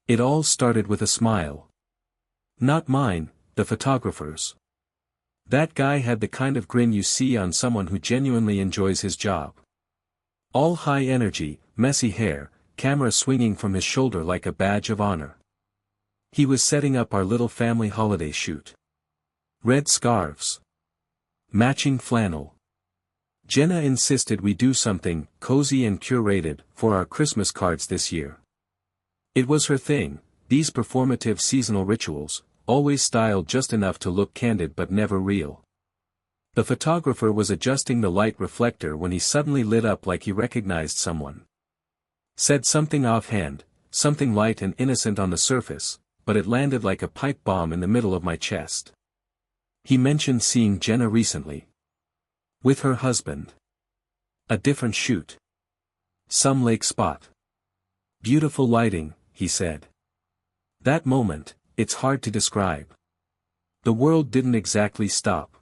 It all started with a smile. Not mine, the photographer's. That guy had the kind of grin you see on someone who genuinely enjoys his job. All high energy, messy hair, camera swinging from his shoulder like a badge of honor. He was setting up our little family holiday shoot. Red scarves. Matching flannel. Jenna insisted we do something cozy and curated for our Christmas cards this year. It was her thing, these performative seasonal rituals, always styled just enough to look candid but never real. The photographer was adjusting the light reflector when he suddenly lit up like he recognized someone. Said something offhand, something light and innocent on the surface, but it landed like a pipe bomb in the middle of my chest. He mentioned seeing Jenna recently. With her husband. A different shoot. Some lake spot. Beautiful lighting, he said. That moment, it's hard to describe. The world didn't exactly stop.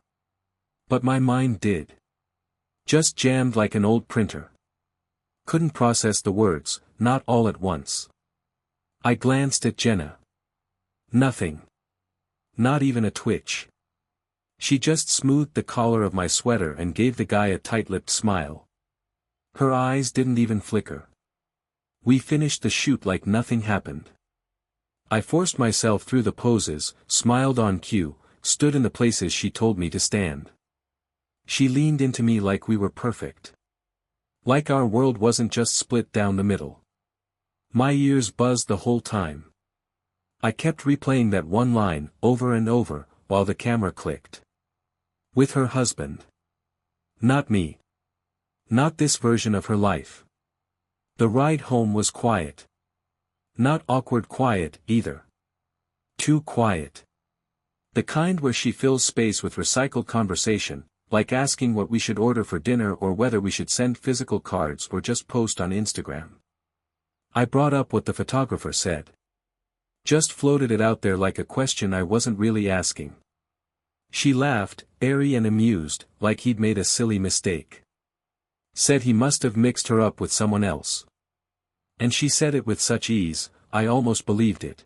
But my mind did. Just jammed like an old printer. Couldn't process the words, not all at once. I glanced at Jenna. Nothing. Not even a twitch. She just smoothed the collar of my sweater and gave the guy a tight-lipped smile. Her eyes didn't even flicker. We finished the shoot like nothing happened. I forced myself through the poses, smiled on cue, stood in the places she told me to stand. She leaned into me like we were perfect. Like our world wasn't just split down the middle. My ears buzzed the whole time. I kept replaying that one line, over and over, while the camera clicked. With her husband. Not me. Not this version of her life. The ride home was quiet. Not awkward quiet, either. Too quiet. The kind where she fills space with recycled conversation, like asking what we should order for dinner or whether we should send physical cards or just post on Instagram. I brought up what the photographer said. Just floated it out there like a question I wasn't really asking. She laughed, airy and amused, like he'd made a silly mistake. Said he must have mixed her up with someone else. And she said it with such ease, I almost believed it.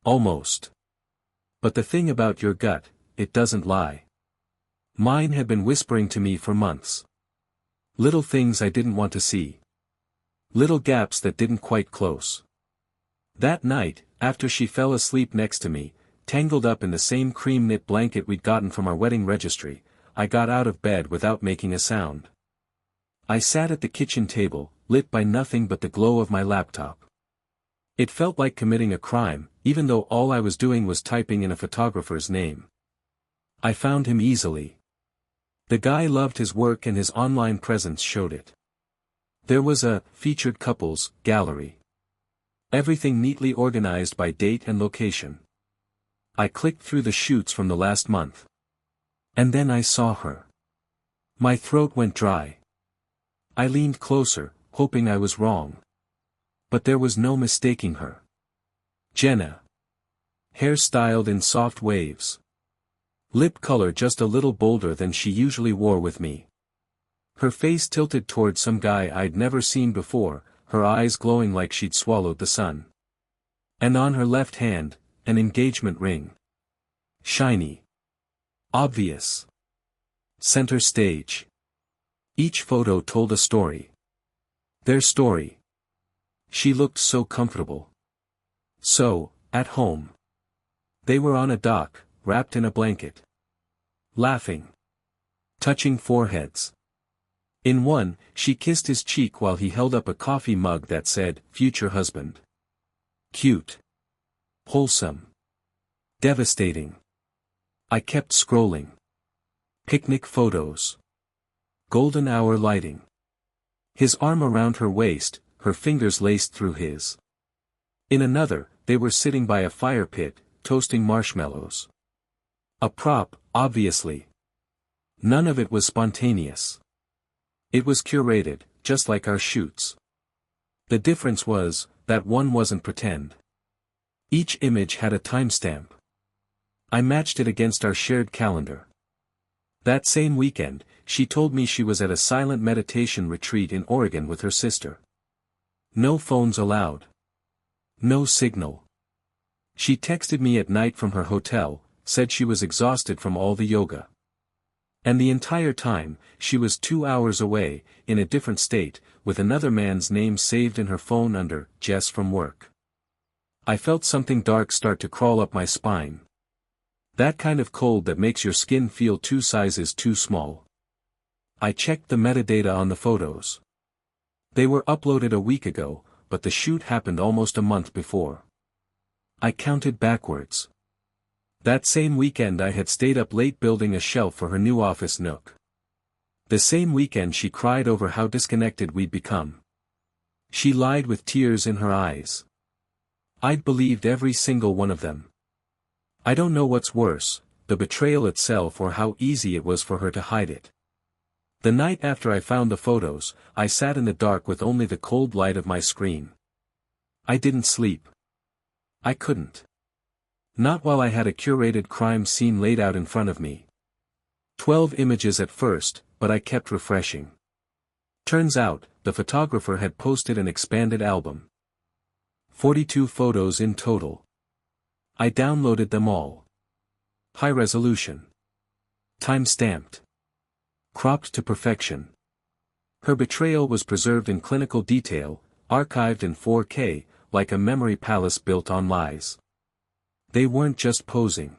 Almost. But the thing about your gut, it doesn't lie. Mine had been whispering to me for months. Little things I didn't want to see. Little gaps that didn't quite close. That night, after she fell asleep next to me, tangled up in the same cream knit blanket we'd gotten from our wedding registry, I got out of bed without making a sound. I sat at the kitchen table, lit by nothing but the glow of my laptop. It felt like committing a crime, even though all I was doing was typing in a photographer's name. I found him easily. The guy loved his work and his online presence showed it. There was a featured couples gallery. Everything neatly organized by date and location. I clicked through the shoots from the last month. And then I saw her. My throat went dry. I leaned closer, hoping I was wrong. But there was no mistaking her. Jenna. Hair styled in soft waves. Lip color just a little bolder than she usually wore with me. Her face tilted toward some guy I'd never seen before, her eyes glowing like she'd swallowed the sun. And on her left hand, an engagement ring. Shiny. Obvious. Center stage. Each photo told a story. Their story. She looked so comfortable. So, at home. They were on a dock, wrapped in a blanket. Laughing. Touching foreheads. In one, she kissed his cheek while he held up a coffee mug that said, "Future husband." Cute. Wholesome. Devastating. I kept scrolling. Picnic photos. Golden hour lighting. His arm around her waist, her fingers laced through his. In another, they were sitting by a fire pit, toasting marshmallows. A prop, obviously. None of it was spontaneous. It was curated, just like our shoots. The difference was, that one wasn't pretend. Each image had a timestamp. I matched it against our shared calendar. That same weekend, she told me she was at a silent meditation retreat in Oregon with her sister. No phones allowed. No signal. She texted me at night from her hotel, said she was exhausted from all the yoga. And the entire time, she was 2 hours away, in a different state, with another man's name saved in her phone under Jess from work. I felt something dark start to crawl up my spine. That kind of cold that makes your skin feel 2 sizes too small. I checked the metadata on the photos. They were uploaded a week ago, but the shoot happened almost a month before. I counted backwards. That same weekend I had stayed up late building a shelf for her new office nook. The same weekend she cried over how disconnected we'd become. She lied with tears in her eyes. I'd believed every single one of them. I don't know what's worse, the betrayal itself or how easy it was for her to hide it. The night after I found the photos, I sat in the dark with only the cold light of my screen. I didn't sleep. I couldn't. Not while I had a curated crime scene laid out in front of me. 12 images at first, but I kept refreshing. Turns out, the photographer had posted an expanded album. 42 photos in total. I downloaded them all. High resolution. Time-stamped. Cropped to perfection. Her betrayal was preserved in clinical detail, archived in 4K, like a memory palace built on lies. They weren't just posing.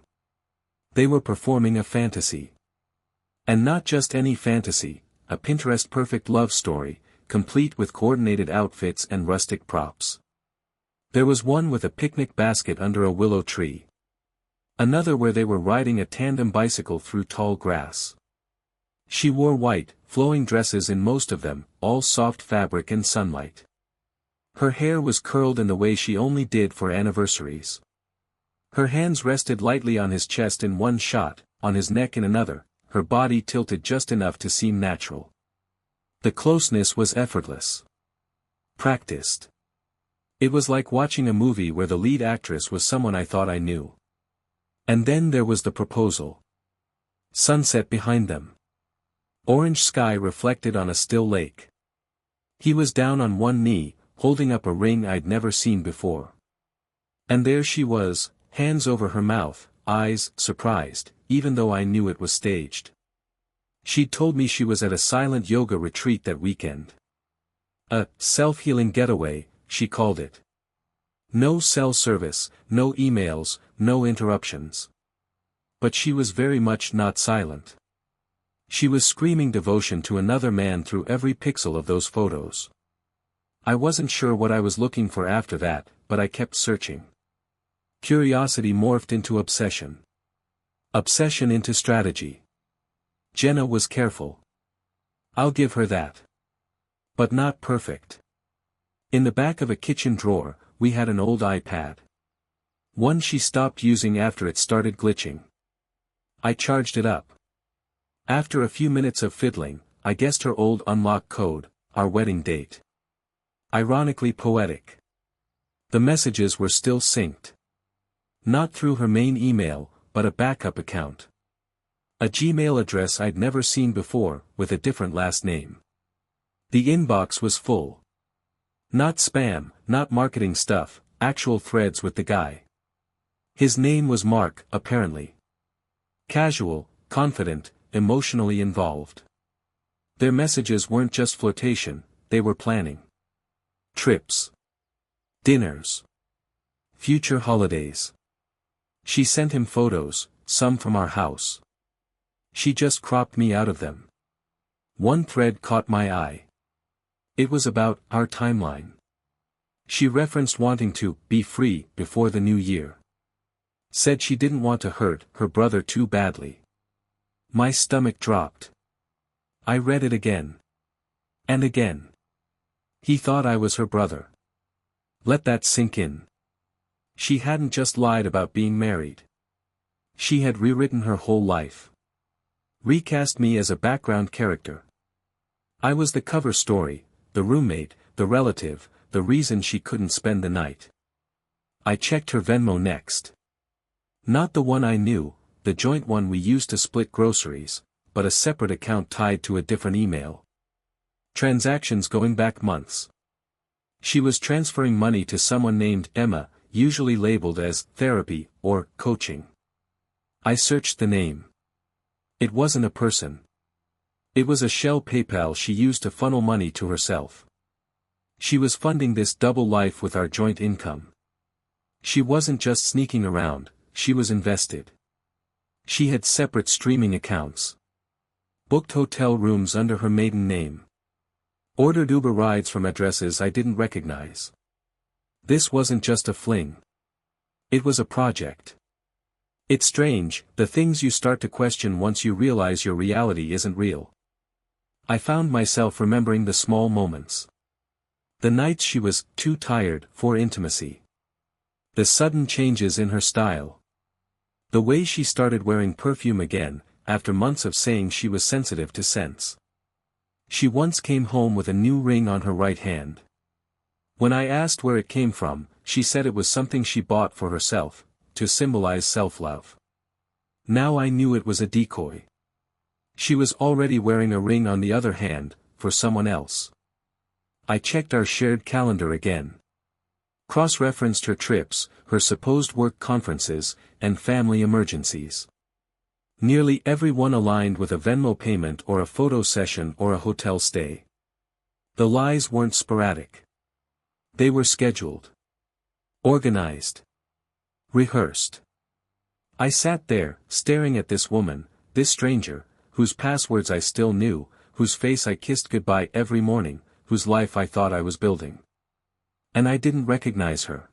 They were performing a fantasy. And not just any fantasy, a Pinterest-perfect love story, complete with coordinated outfits and rustic props. There was one with a picnic basket under a willow tree. Another where they were riding a tandem bicycle through tall grass. She wore white, flowing dresses in most of them, all soft fabric and sunlight. Her hair was curled in the way she only did for anniversaries. Her hands rested lightly on his chest in one shot, on his neck in another, her body tilted just enough to seem natural. The closeness was effortless. Practiced. It was like watching a movie where the lead actress was someone I thought I knew. And then there was the proposal. Sunset behind them. Orange sky reflected on a still lake. He was down on one knee, holding up a ring I'd never seen before. And there she was, hands over her mouth, eyes surprised, even though I knew it was staged. She'd told me she was at a silent yoga retreat that weekend. A self-healing getaway, she called it. No cell service, no emails, no interruptions. But she was very much not silent. She was screaming devotion to another man through every pixel of those photos. I wasn't sure what I was looking for after that, but I kept searching. Curiosity morphed into obsession. Obsession into strategy. Jenna was careful. I'll give her that. But not perfect. In the back of a kitchen drawer, we had an old iPad. One she stopped using after it started glitching. I charged it up. After a few minutes of fiddling, I guessed her old unlock code, our wedding date. Ironically poetic. The messages were still synced. Not through her main email, but a backup account. A Gmail address I'd never seen before, with a different last name. The inbox was full. Not spam, not marketing stuff, actual threads with the guy. His name was Mark, apparently. Casual, confident, emotionally involved. Their messages weren't just flirtation, they were planning. Trips. Dinners. Future holidays. She sent him photos, some from our house. She just cropped me out of them. One thread caught my eye. It was about our timeline. She referenced wanting to be free before the new year. Said she didn't want to hurt her brother too badly. My stomach dropped. I read it again. And again. He thought I was her brother. Let that sink in. She hadn't just lied about being married. She had rewritten her whole life. Recast me as a background character. I was the cover story, the roommate, the relative, the reason she couldn't spend the night. I checked her Venmo next. Not the one I knew, the joint one we used to split groceries, but a separate account tied to a different email. Transactions going back months. She was transferring money to someone named Emma, usually labeled as therapy or coaching. I searched the name. It wasn't a person. It was a shell PayPal she used to funnel money to herself. She was funding this double life with our joint income. She wasn't just sneaking around, she was invested. She had separate streaming accounts. Booked hotel rooms under her maiden name. Ordered Uber rides from addresses I didn't recognize. This wasn't just a fling. It was a project. It's strange, the things you start to question once you realize your reality isn't real. I found myself remembering the small moments. The nights she was too tired for intimacy. The sudden changes in her style. The way she started wearing perfume again, after months of saying she was sensitive to scents. She once came home with a new ring on her right hand. When I asked where it came from, she said it was something she bought for herself, to symbolize self-love. Now I knew it was a decoy. She was already wearing a ring on the other hand, for someone else. I checked our shared calendar again. Cross-referenced her trips, her supposed work conferences, and family emergencies. Nearly every one aligned with a Venmo payment or a photo session or a hotel stay. The lies weren't sporadic. They were scheduled. Organized. Rehearsed. I sat there, staring at this woman, this stranger, whose passwords I still knew, whose face I kissed goodbye every morning, whose life I thought I was building. And I didn't recognize her.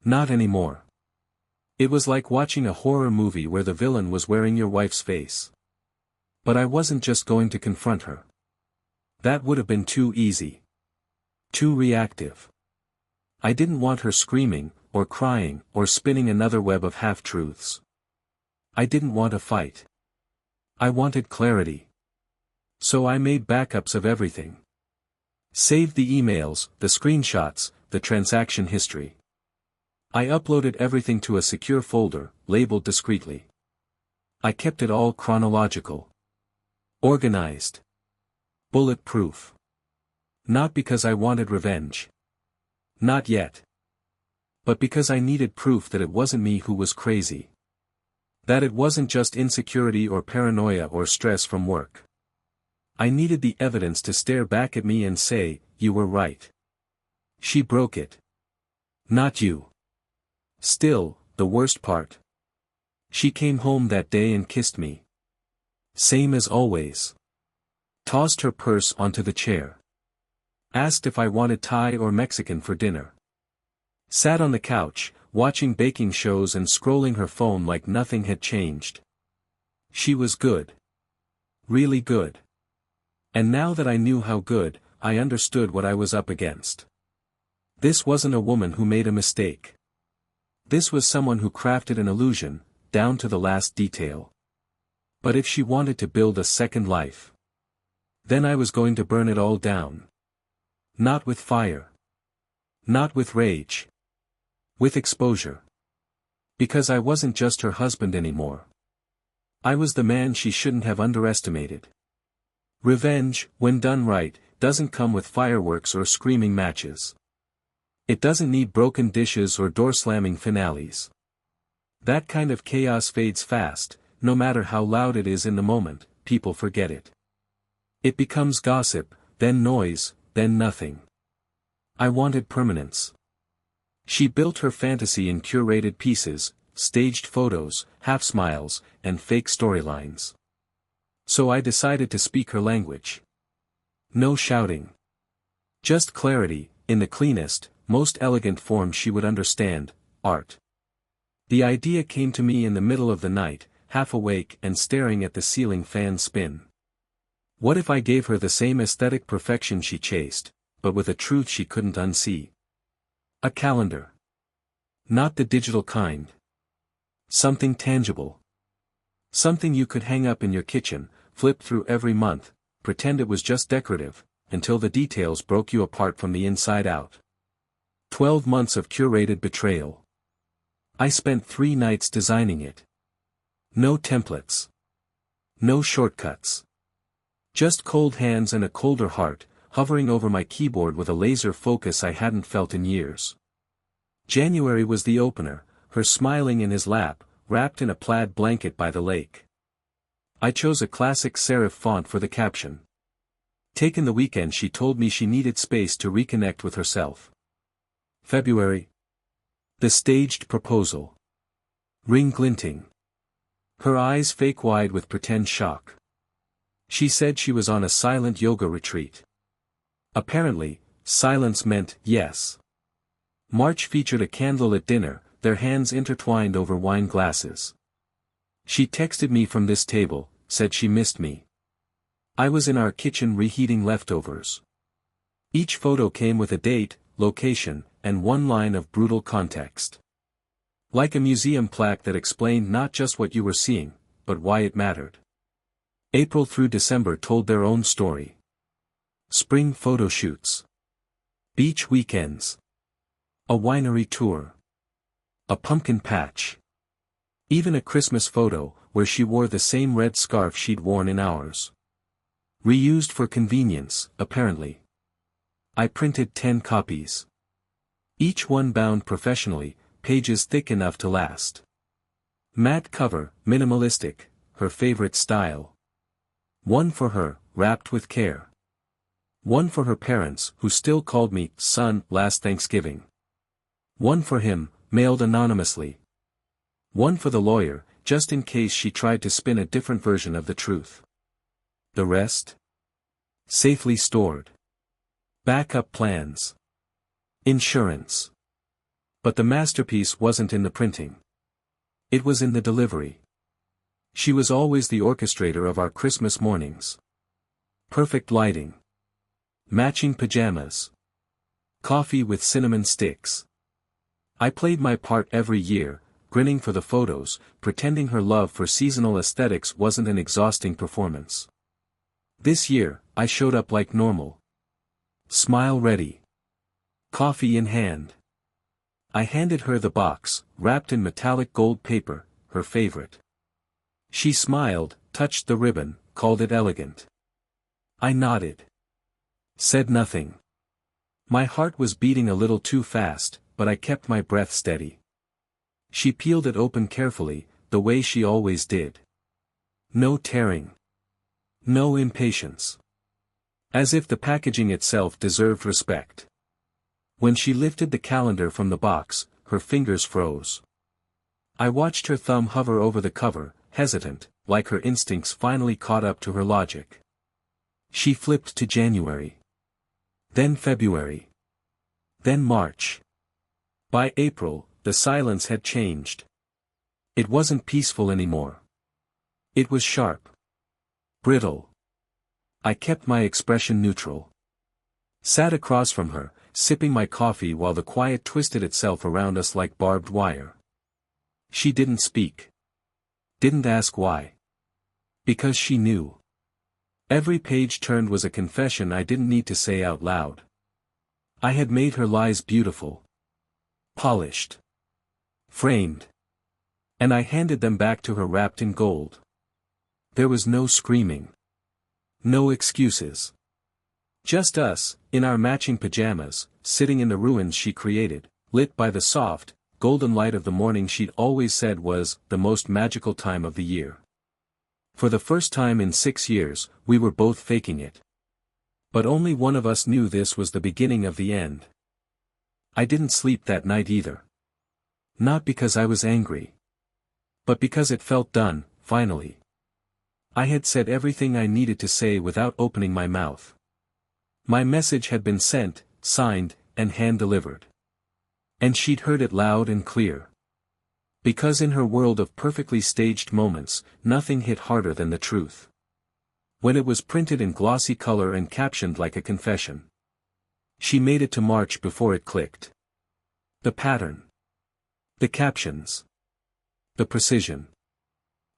Not anymore. It was like watching a horror movie where the villain was wearing your wife's face. But I wasn't just going to confront her. That would have been too easy. Too reactive. I didn't want her screaming, or crying, or spinning another web of half-truths. I didn't want a fight. I wanted clarity. So I made backups of everything. Saved the emails, the screenshots, the transaction history. I uploaded everything to a secure folder, labeled discreetly. I kept it all chronological. Organized. Bulletproof. Not because I wanted revenge. Not yet. But because I needed proof that it wasn't me who was crazy. That it wasn't just insecurity or paranoia or stress from work. I needed the evidence to stare back at me and say, you were right. She broke it. Not you. Still, the worst part. She came home that day and kissed me. Same as always. Tossed her purse onto the chair. Asked if I wanted Thai or Mexican for dinner. Sat on the couch, watching baking shows and scrolling her phone like nothing had changed. She was good. Really good. And now that I knew how good, I understood what I was up against. This wasn't a woman who made a mistake. This was someone who crafted an illusion, down to the last detail. But if she wanted to build a second life, then I was going to burn it all down. Not with fire. Not with rage. With exposure. Because I wasn't just her husband anymore. I was the man she shouldn't have underestimated. Revenge, when done right, doesn't come with fireworks or screaming matches. It doesn't need broken dishes or door-slamming finales. That kind of chaos fades fast, no matter how loud it is in the moment, people forget it. It becomes gossip, then noise, then nothing. I wanted permanence. She built her fantasy in curated pieces, staged photos, half-smiles, and fake storylines. So I decided to speak her language. No shouting. Just clarity, in the cleanest, most elegant form she would understand, art. The idea came to me in the middle of the night, half awake and staring at the ceiling fan spin. What if I gave her the same aesthetic perfection she chased, but with a truth she couldn't unsee? A calendar. Not the digital kind. Something tangible. Something you could hang up in your kitchen, flip through every month, pretend it was just decorative, until the details broke you apart from the inside out. 12 months of curated betrayal. I spent 3 nights designing it. No templates. No shortcuts. Just cold hands and a colder heart, hovering over my keyboard with a laser focus I hadn't felt in years. January was the opener, her smiling in his lap, wrapped in a plaid blanket by the lake. I chose a classic serif font for the caption. Taken the weekend, she told me she needed space to reconnect with herself. February. The staged proposal. Ring glinting. Her eyes fake wide with pretend shock. She said she was on a silent yoga retreat. Apparently, silence meant yes. March featured a candlelit dinner, their hands intertwined over wine glasses. She texted me from this table, said she missed me. I was in our kitchen reheating leftovers. Each photo came with a date, location, and one line of brutal context. Like a museum plaque that explained not just what you were seeing, but why it mattered. April through December told their own story. Spring photo shoots. Beach weekends. A winery tour. A pumpkin patch. Even a Christmas photo, where she wore the same red scarf she'd worn in ours. Reused for convenience, apparently. I printed 10 copies. Each one bound professionally, pages thick enough to last. Matte cover, minimalistic, her favorite style. One for her, wrapped with care. One for her parents, who still called me son last Thanksgiving. One for him, mailed anonymously. One for the lawyer, just in case she tried to spin a different version of the truth. The rest? Safely stored. Backup plans. Insurance. But the masterpiece wasn't in the printing. It was in the delivery. She was always the orchestrator of our Christmas mornings. Perfect lighting. Matching pajamas. Coffee with cinnamon sticks. I played my part every year, grinning for the photos, pretending her love for seasonal aesthetics wasn't an exhausting performance. This year, I showed up like normal. Smile ready. Coffee in hand. I handed her the box, wrapped in metallic gold paper, her favorite. She smiled, touched the ribbon, called it elegant. I nodded. Said nothing. My heart was beating a little too fast, but I kept my breath steady. She peeled it open carefully, the way she always did. No tearing. No impatience. As if the packaging itself deserved respect. When she lifted the calendar from the box, her fingers froze. I watched her thumb hover over the cover, hesitant, like her instincts finally caught up to her logic. She flipped to January. Then February. Then March. By April, the silence had changed. It wasn't peaceful anymore. It was sharp. Brittle. I kept my expression neutral. Sat across from her, sipping my coffee while the quiet twisted itself around us like barbed wire. She didn't speak. Didn't ask why. Because she knew. Every page turned was a confession I didn't need to say out loud. I had made her lies beautiful. Polished. Framed. And I handed them back to her wrapped in gold. There was no screaming. No excuses. Just us, in our matching pajamas, sitting in the ruins she created, lit by the soft, golden light of the morning she'd always said was the most magical time of the year. For the first time in 6 years, we were both faking it. But only one of us knew this was the beginning of the end. I didn't sleep that night either. Not because I was angry. But because it felt done, finally. I had said everything I needed to say without opening my mouth. My message had been sent, signed, and hand-delivered. And she'd heard it loud and clear. Because in her world of perfectly staged moments, nothing hit harder than the truth. When it was printed in glossy color and captioned like a confession. She made it to March before it clicked. The pattern. The captions. The precision.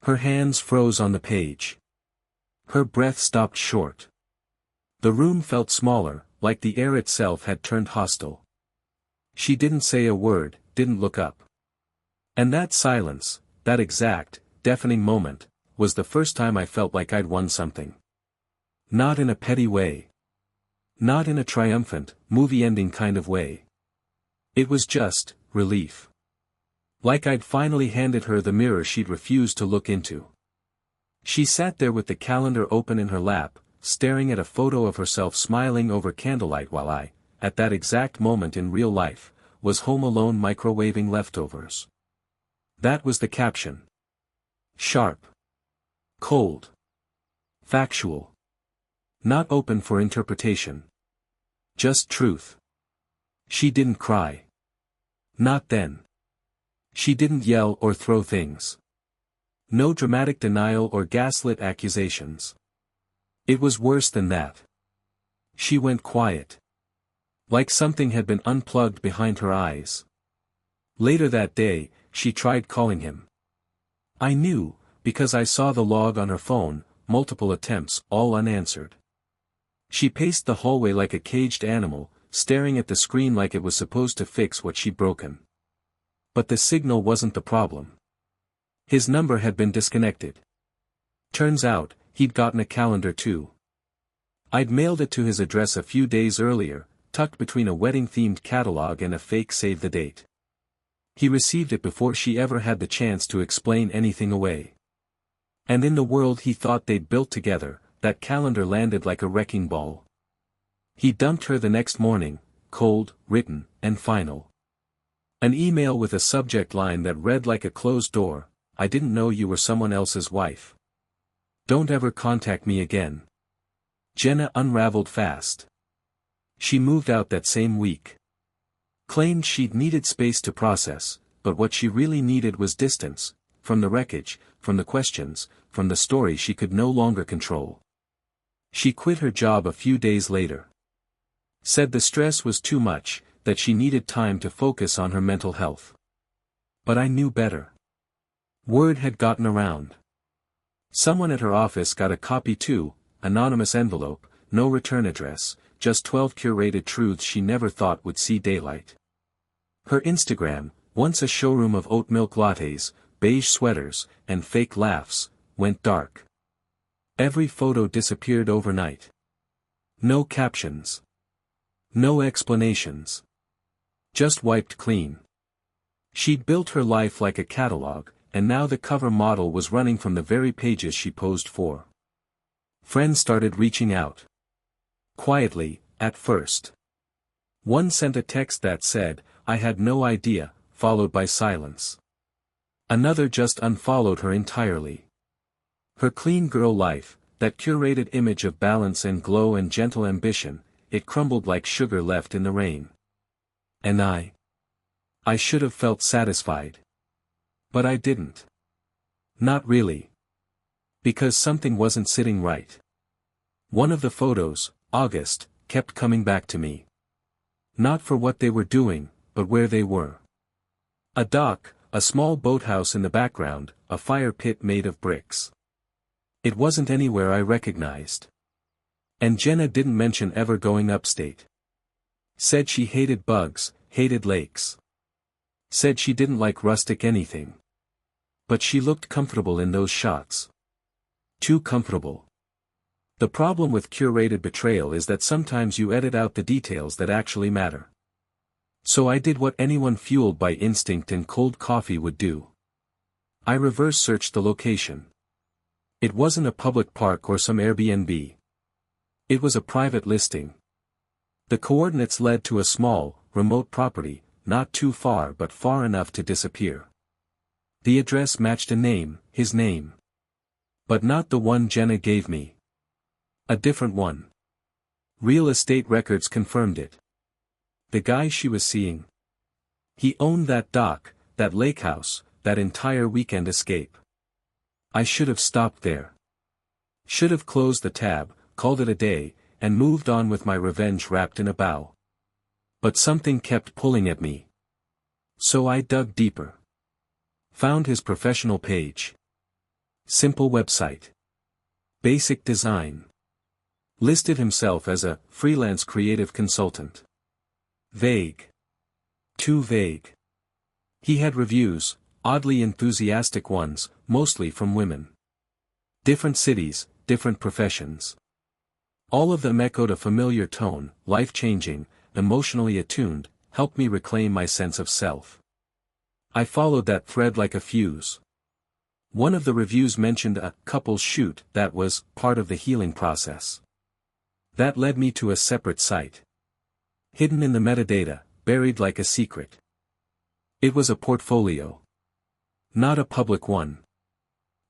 Her hands froze on the page. Her breath stopped short. The room felt smaller, like the air itself had turned hostile. She didn't say a word, didn't look up. And that silence, that exact, deafening moment, was the first time I felt like I'd won something. Not in a petty way. Not in a triumphant, movie-ending kind of way. It was just relief. Like I'd finally handed her the mirror she'd refused to look into. She sat there with the calendar open in her lap, staring at a photo of herself smiling over candlelight while I, at that exact moment in real life, was home alone microwaving leftovers. That was the caption. Sharp. Cold. Factual. Not open for interpretation. Just truth. She didn't cry. Not then. She didn't yell or throw things. No dramatic denial or gaslit accusations. It was worse than that. She went quiet. Like something had been unplugged behind her eyes. Later that day, she tried calling him. I knew, because I saw the log on her phone, multiple attempts, all unanswered. She paced the hallway like a caged animal, staring at the screen like it was supposed to fix what she'd broken. But the signal wasn't the problem. His number had been disconnected. Turns out, he'd gotten a calendar too. I'd mailed it to his address a few days earlier, tucked between a wedding-themed catalog and a fake save-the-date. He received it before she ever had the chance to explain anything away. And in the world he thought they'd built together, that calendar landed like a wrecking ball. He dumped her the next morning, cold, written, and final. An email with a subject line that read like a closed door, I didn't know you were someone else's wife. Don't ever contact me again. Jenna unraveled fast. She moved out that same week. Claimed she'd needed space to process, but what she really needed was distance, from the wreckage, from the questions, from the story she could no longer control. She quit her job a few days later. Said the stress was too much, that she needed time to focus on her mental health. But I knew better. Word had gotten around. Someone at her office got a copy too, anonymous envelope, no return address, just 12 curated truths she never thought would see daylight. Her Instagram, once a showroom of oat milk lattes, beige sweaters, and fake laughs, went dark. Every photo disappeared overnight. No captions. No explanations. Just wiped clean. She'd built her life like a catalog, and now the cover model was running from the very pages she posed for. Friends started reaching out. Quietly, at first. One sent a text that said, I had no idea, followed by silence. Another just unfollowed her entirely. Her clean girl life, that curated image of balance and glow and gentle ambition, it crumbled like sugar left in the rain. And I should have felt satisfied. But I didn't. Not really. Because something wasn't sitting right. One of the photos, August, kept coming back to me. Not for what they were doing, but where they were. A dock, a small boathouse in the background, a fire pit made of bricks. It wasn't anywhere I recognized. And Jenna didn't mention ever going upstate. Said she hated bugs, hated lakes. Said she didn't like rustic anything. But she looked comfortable in those shots. Too comfortable. The problem with curated betrayal is that sometimes you edit out the details that actually matter. So I did what anyone fueled by instinct and cold coffee would do. I reverse searched the location. It wasn't a public park or some Airbnb. It was a private listing. The coordinates led to a small, remote property, not too far but far enough to disappear. The address matched a name, his name. But not the one Jenna gave me. A different one. Real estate records confirmed it. The guy she was seeing. He owned that dock, that lake house, that entire weekend escape. I should have stopped there. Should have closed the tab, called it a day, and moved on with my revenge wrapped in a bow. But something kept pulling at me. So I dug deeper. Found his professional page. Simple website. Basic design. Listed himself as a freelance creative consultant. Vague. Too vague. He had reviews, oddly enthusiastic ones, mostly from women. Different cities, different professions. All of them echoed a familiar tone, life-changing, emotionally attuned, helped me reclaim my sense of self. I followed that thread like a fuse. One of the reviews mentioned a couple's shoot that was part of the healing process. That led me to a separate site. Hidden in the metadata, buried like a secret. It was a portfolio. Not a public one.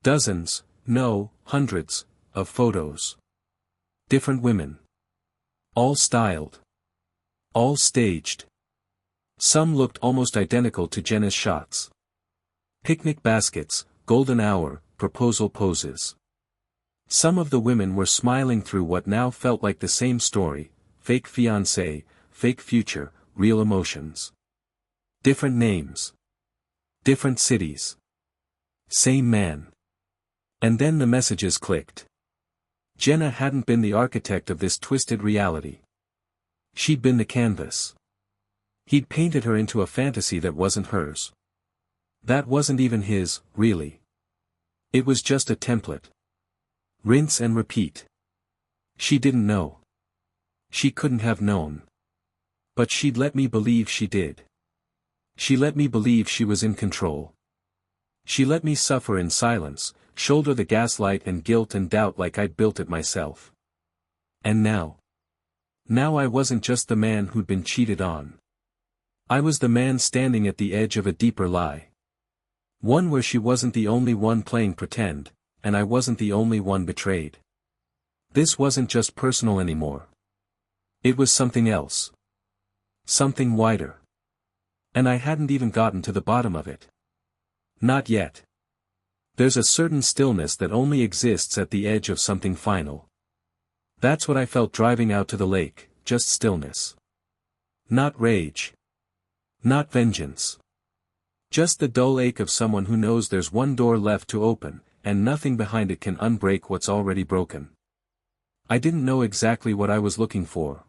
Dozens, no, hundreds, of photos. Different women. All styled. All staged. Some looked almost identical to Jenna's shots. Picnic baskets, golden hour, proposal poses. Some of the women were smiling through what now felt like the same story, fake fiancé, fake future, real emotions. Different names. Different cities. Same man. And then the messages clicked. Jenna hadn't been the architect of this twisted reality. She'd been the canvas. He'd painted her into a fantasy that wasn't hers. That wasn't even his, really. It was just a template. Rinse and repeat. She didn't know. She couldn't have known. But she'd let me believe she did. She let me believe she was in control. She let me suffer in silence, shoulder the gaslight and guilt and doubt like I'd built it myself. And now? Now I wasn't just the man who'd been cheated on. I was the man standing at the edge of a deeper lie. One where she wasn't the only one playing pretend, and I wasn't the only one betrayed. This wasn't just personal anymore. It was something else. Something wider. And I hadn't even gotten to the bottom of it. Not yet. There's a certain stillness that only exists at the edge of something final. That's what I felt driving out to the lake, just stillness. Not rage. Not vengeance. Just the dull ache of someone who knows there's one door left to open, and nothing behind it can unbreak what's already broken. I didn't know exactly what I was looking for.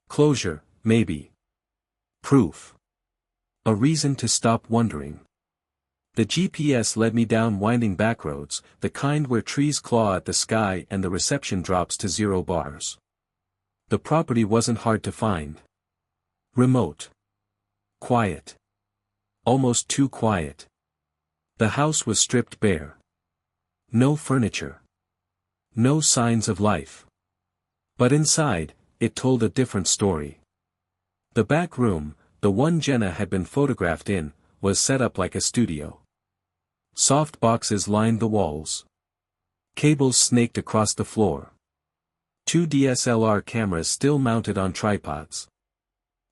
Closure, maybe. Proof. A reason to stop wondering. The GPS led me down winding backroads, the kind where trees claw at the sky and the reception drops to 0 bars. The property wasn't hard to find. Remote. Quiet. Almost too quiet. The house was stripped bare. No furniture. No signs of life. But inside, it told a different story. The back room, the one Jenna had been photographed in, was set up like a studio. Soft boxes lined the walls. Cables snaked across the floor. 2 DSLR cameras still mounted on tripods.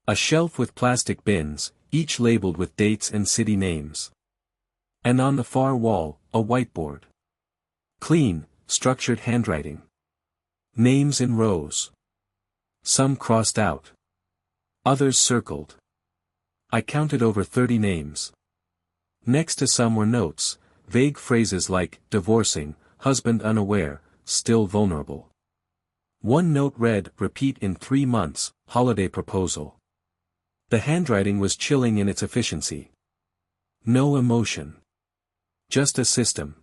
A shelf with plastic bins, each labeled with dates and city names. And on the far wall, a whiteboard. Clean, structured handwriting. Names in rows. Some crossed out. Others circled. I counted over 30 names. Next to some were notes, vague phrases like, divorcing, husband unaware, still vulnerable. One note read, repeat in 3 months, holiday proposal. The handwriting was chilling in its efficiency. No emotion. Just a system.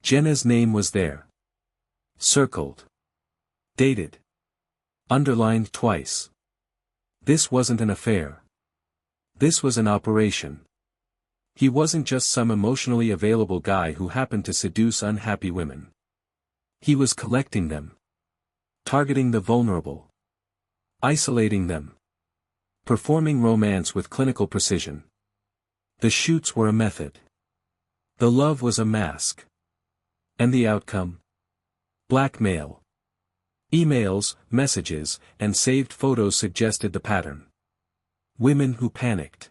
Jenna's name was there. Circled. Dated. Underlined twice. This wasn't an affair. This was an operation. He wasn't just some emotionally available guy who happened to seduce unhappy women. He was collecting them. Targeting the vulnerable. Isolating them. Performing romance with clinical precision. The shoots were a method. The love was a mask. And the outcome? Blackmail. Emails, messages, and saved photos suggested the pattern. Women who panicked.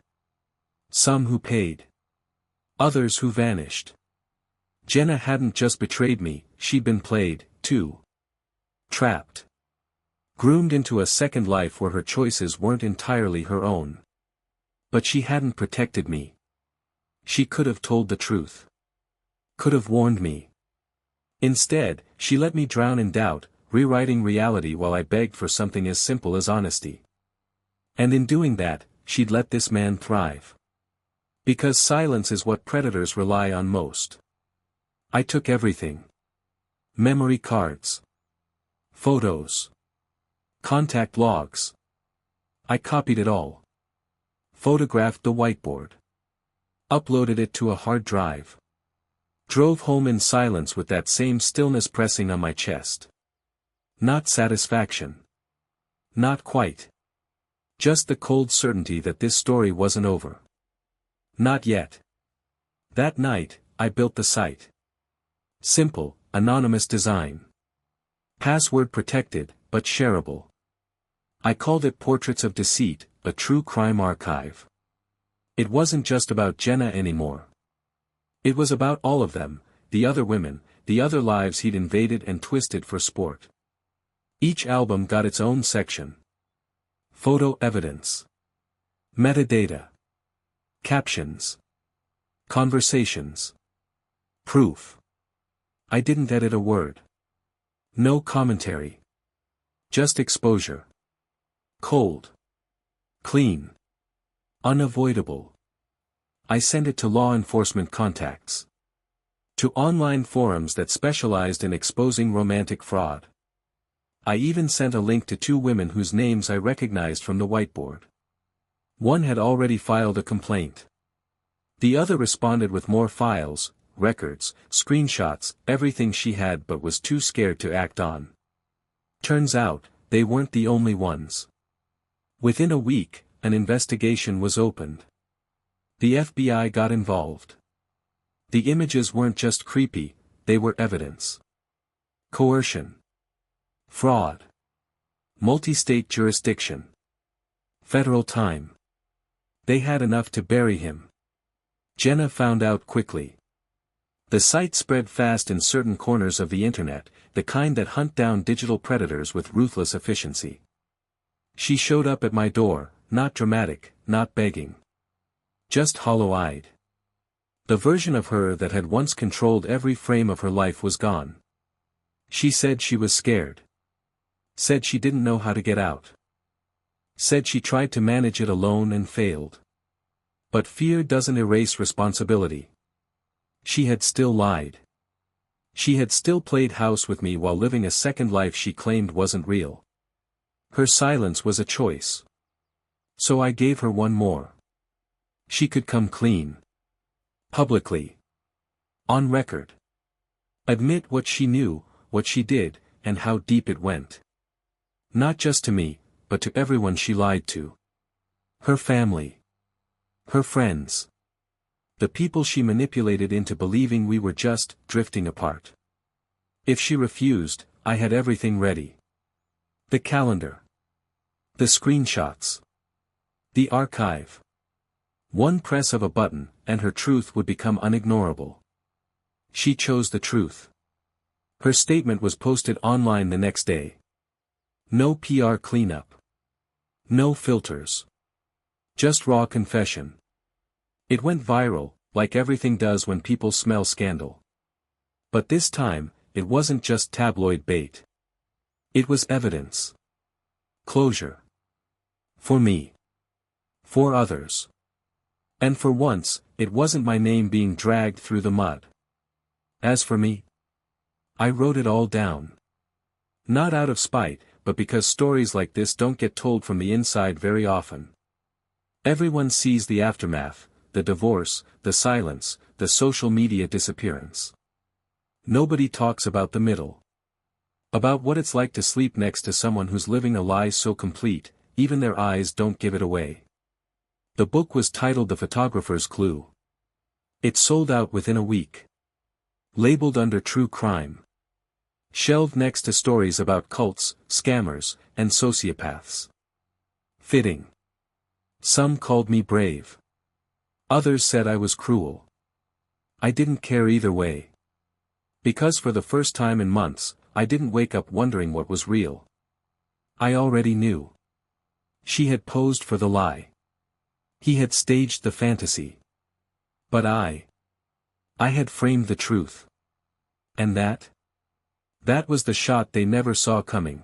Some who paid. Others who vanished. Jenna hadn't just betrayed me, she'd been played, too. Trapped. Groomed into a second life where her choices weren't entirely her own. But she hadn't protected me. She could have told the truth. Could have warned me. Instead, she let me drown in doubt, rewriting reality while I begged for something as simple as honesty. And in doing that, she'd let this man thrive. Because silence is what predators rely on most. I took everything. Memory cards. Photos. Contact logs. I copied it all. Photographed the whiteboard. Uploaded it to a hard drive. Drove home in silence with that same stillness pressing on my chest. Not satisfaction. Not quite. Just the cold certainty that this story wasn't over. Not yet. That night, I built the site. Simple, anonymous design. Password protected, but shareable. I called it Portraits of Deceit, a true crime archive. It wasn't just about Jenna anymore. It was about all of them, the other women, the other lives he'd invaded and twisted for sport. Each album got its own section. Photo evidence. Metadata. Captions. Conversations. Proof. I didn't edit a word. No commentary. Just exposure. Cold. Clean. Unavoidable. I sent it to law enforcement contacts. To online forums that specialized in exposing romantic fraud. I even sent a link to 2 women whose names I recognized from the whiteboard. One had already filed a complaint. The other responded with more files, records, screenshots, everything she had but was too scared to act on. Turns out, they weren't the only ones. Within a week, an investigation was opened. The FBI got involved. The images weren't just creepy, they were evidence. Coercion. Fraud. Multi-state jurisdiction. Federal time. They had enough to bury him. Jenna found out quickly. The site spread fast in certain corners of the internet, the kind that hunt down digital predators with ruthless efficiency. She showed up at my door, not dramatic, not begging. Just hollow-eyed. The version of her that had once controlled every frame of her life was gone. She said she was scared. Said she didn't know how to get out. Said she tried to manage it alone and failed. But fear doesn't erase responsibility. She had still lied. She had still played house with me while living a second life she claimed wasn't real. Her silence was a choice. So I gave her one more. She could come clean. Publicly. On record. Admit what she knew, what she did, and how deep it went. Not just to me, but to everyone she lied to. Her family. Her friends. The people she manipulated into believing we were just drifting apart. If she refused, I had everything ready. The calendar. The screenshots. The archive. One press of a button, and her truth would become unignorable. She chose the truth. Her statement was posted online the next day. No PR cleanup. No filters. Just raw confession. It went viral, like everything does when people smell scandal. But this time, it wasn't just tabloid bait. It was evidence. Closure. For me. For others. And for once, it wasn't my name being dragged through the mud. As for me, I wrote it all down. Not out of spite, but because stories like this don't get told from the inside very often. Everyone sees the aftermath, the divorce, the silence, the social media disappearance. Nobody talks about the middle. About what it's like to sleep next to someone who's living a lie so complete, even their eyes don't give it away. The book was titled The Photographer's Clue. It sold out within a week. Labeled under true crime. Shelved next to stories about cults, scammers, and sociopaths. Fitting. Some called me brave. Others said I was cruel. I didn't care either way. Because for the first time in months, I didn't wake up wondering what was real. I already knew. She had posed for the lie. He had staged the fantasy. But I had framed the truth. And that was the shot they never saw coming.